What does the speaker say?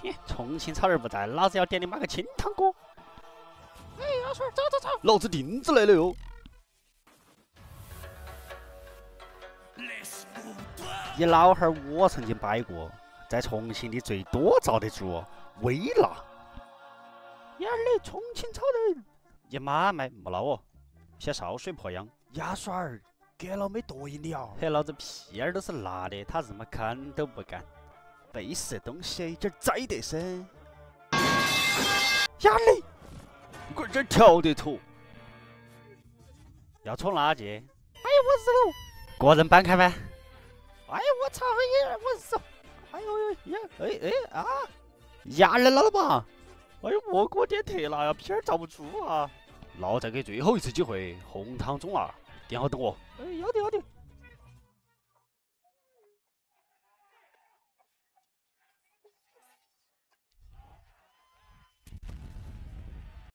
耶，重庆草人不在，老子要点你妈个清汤锅！哎，阿水，走走走，老子钉子来了哟！你老汉儿，我曾经摆过，在重庆的最多遭得住微辣。眼里重庆草人，你妈卖没捞哦，先烧水破秧。牙刷儿，给老妹剁一了。嘿，老子屁眼儿都是辣的，他日妈看都不敢。背时的东西这儿栽得深。眼里，我这儿跳得脱。要冲垃圾，哎呀，我日了！个人搬开呗。哎呀，我操！哎呀，我日！哎呦呦呀！啊！压人了吧？哎呦，莫给我点特辣呀，屁儿遭不住啊！那再给最后一次机会，红汤中辣，点好等我。哎，要得要得。